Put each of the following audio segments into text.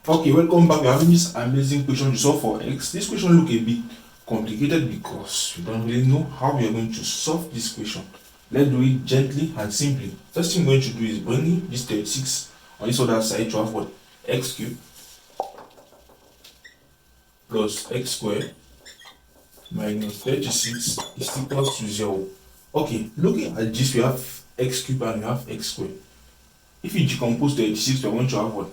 Okay, welcome back. We're having this amazing question to solve for x. This question look a bit complicated because we don't really know how we are going to solve this question. Let's do it gently and simply. First thing we're going to do is bringing this 36 on this other side to have what? X cubed plus x squared minus 36 is equals to 0. Okay, looking at this, we have x cubed and we have x squared. If you decompose 36, we're going to have what?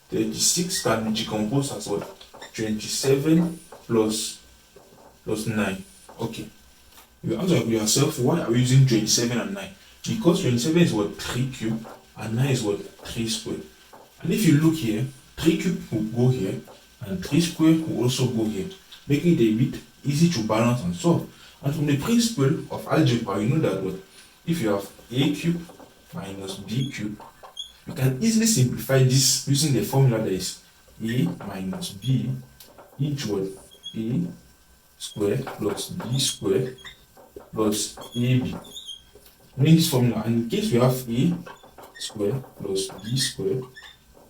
36 can be decomposed as what? 27 plus 9. Okay. You ask yourself, why are we using 27 and 9? Because 27 is what? 3 cubed and 9 is what? 3 squared. And if you look here, 3 cubed will go here and 3 squared will also go here, making it a bit easy to balance and solve. And from the principle of algebra, you know that what? If you have a cubed minus b cubed, you can easily simplify this using the formula that is a minus b into what? A squared plus b squared plus ab. Knowing this formula, and in case we have a squared plus b squared,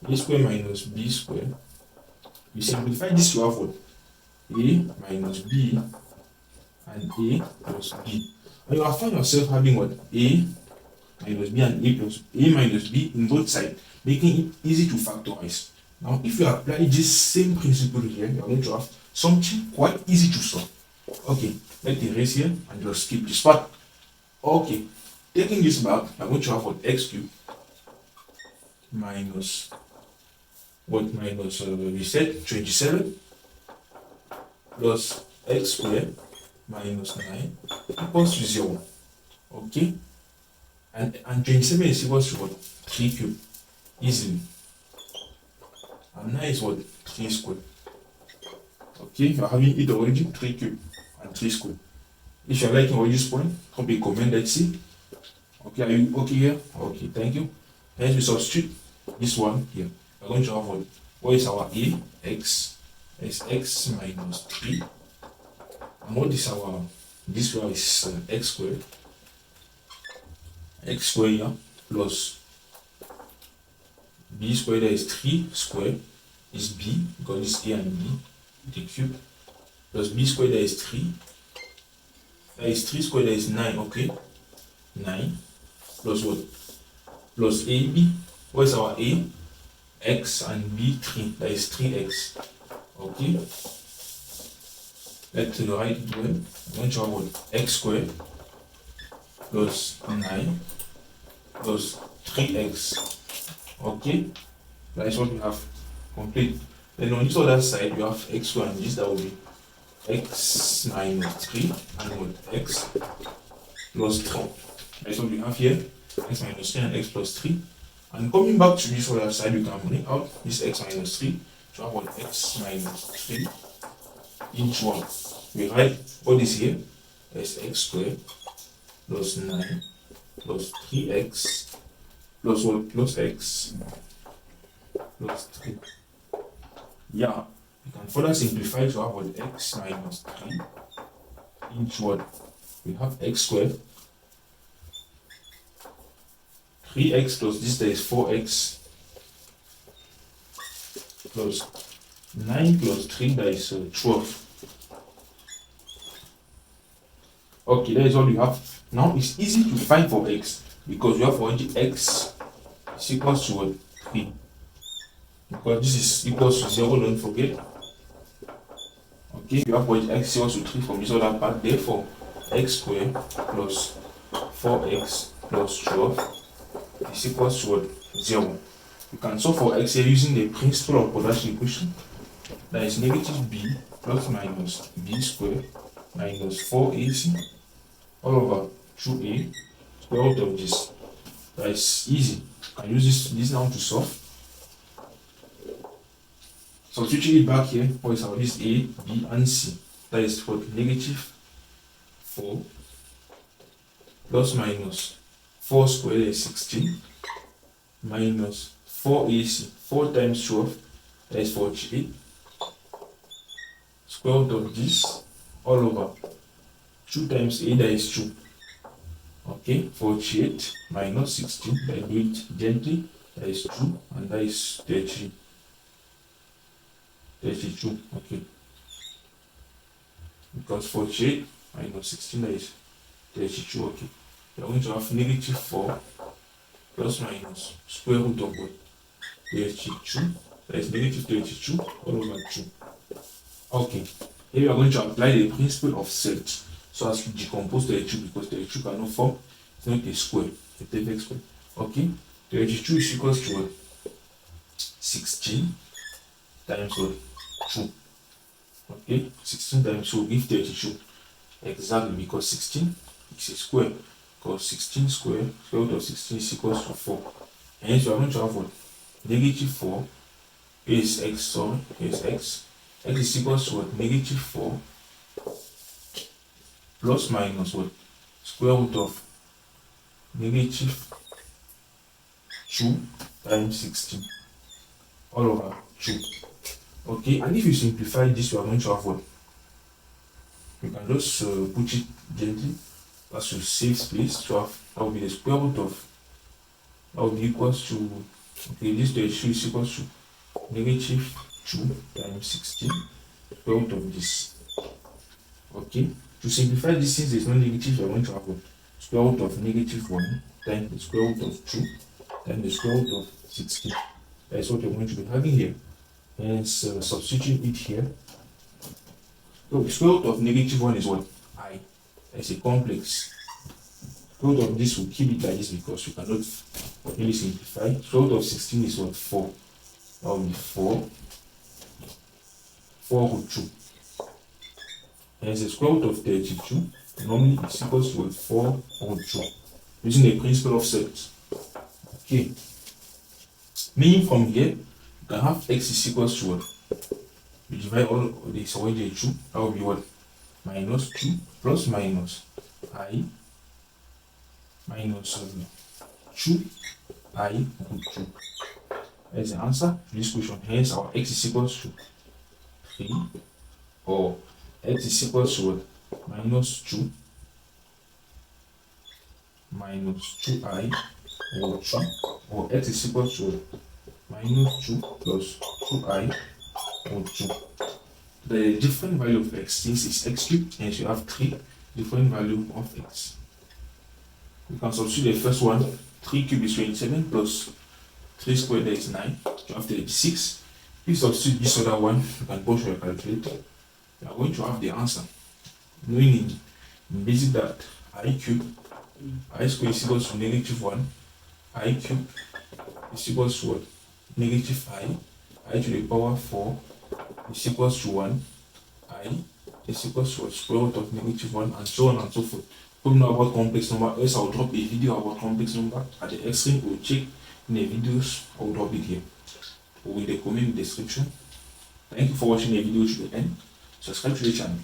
a squared minus b squared, we simplify this to have what? A minus b and a plus b. And you will find yourself having what? A minus b and a plus a minus b in both sides, making it easy to factorize. Now, if you apply this same principle here, you are going to have something quite easy to solve. Okay, let's erase here and just skip this part. Okay, taking this back, I'm going to have what? X cubed minus what? Minus we said 27 plus x squared minus 9 equals to 0. Okay. And 27 is equal to what? 3 cubed. Easily. And 9 is what? 3 squared. Okay, you're having it already, 3 cubed and 3 squared. If you're liking all this point, drop a comment, let's see. Okay, are you okay here? Okay, thank you. Hence we substitute this one here. We're going to have what? What is our a? X is x minus 3. And what is our, this one is x squared. X squared here plus b squared, there is 3 squared is b because it's a and b, the cube, plus b squared, there is 3, there is 3 squared, there is 9. Okay, 9 plus what? Plus ab. What is our a? X and b 3, that is 3x. Okay, let's write it well. I'm going to have what? X squared plus 9 plus 3x. Okay, that is what we have complete. Then on this other side, you have x squared, and this that will be x minus 3 and what? X plus 3. That is what we have here, x minus 3 and x plus 3. And coming back to this other side, we can bring out this x minus 3 to have what? X minus 3 into 1. We write what is here as x squared plus 9 plus 3x plus what? Plus x plus 3. Yeah, you can further simplify to have what? X minus 3 into what? We have x squared, 3x plus this, there is 4x plus 9 plus 3, that is 12. Okay, that is all you have. Now it's easy to find for x because you have already x is equals to what? 3. Because this is equals to 0, don't forget. Okay, you have already x equals to 3 from this other part. Therefore, x squared plus 4x plus 12 is equals to what? 0. You can solve for x here using the principle of quadratic equation. That is negative b plus minus b squared minus 4ac all over 2a square root of this. That is easy. You can use this now to solve. So switching it back here, what is our this a, b, and c? That is for negative 4 plus minus 4 squared is 16 minus 4ac, 4 times 12, that is 48 square root of this all over 2 times a, that is 2. Okay, 48 minus 16, I do it gently, that is 2, and that is 33. 32. Okay. Because 48 minus 16, that is 32. Okay. We are going to have negative 4 plus minus square root of what? 32. That is negative 32 all over 2. Okay. Here we are going to apply the principle of set. So as we decompose 32, because 32 cannot form, it's not a square, a perfect square. Okay. 32 is equals to what? 16 times what? 2. Okay. 16 times 2 will give 32. Exactly, because 16 is a square. Because 16 square root of 16 is equals to 4. Hence, we are going to have what? Negative 4 is x, sorry, is x. X is equals to what? Negative 4 plus minus what? Square root of negative 2 times 16 all over 2. Okay, and if you simplify this, we are going to have what? You can just put it gently as to save space. So that will be the square root of, that will be equals to, okay, this 32 is equals to negative 2 times 16 square root of this. Okay, to simplify this, since there's no negative, we are going to have a square root of negative 1 times the square root of 2 times the square root of 16. That is what we're going to be having here. Hence, substitute it here. So the square root of negative 1 is what? I. It's a complex. Square root of this will keep it like this because we cannot really simplify. Square root of 16 is what? 4. That will be 4 root 2. Hence the square root of 32 normally is equals to 4 root 2. Using the principle of set. Okay. Meaning from here, you can have x is equals to what? We divide all of this away the 2. That will be what? Minus 2 plus minus I minus 2 I root 2. That is the answer to this question. Hence our x is equals to 3, or x is equals to what? Minus 2 minus 2I root 2, or x is equals to minus 2 plus 2I root 2. The different value of x, since it's x cubed, and you have 3 different value of x. You can substitute the first one. 3 cubed is 27 plus 3 squared, that is 9. You have 36. If you substitute this other one, you can push your calculator. You are going to have the answer. Knowing in basic that I cubed, I squared is equals to negative 1. I cubed is equals to what? Negative I to the power 4 is equals to 1. I is equals to square root of negative 1, and so on and so forth. Hope you know about complex number. Else I'll drop a video about complex number at the extreme. We'll check in the videos. I'll drop it here or in the comment description. Thank you for watching the video to the end. Subscribe to the channel.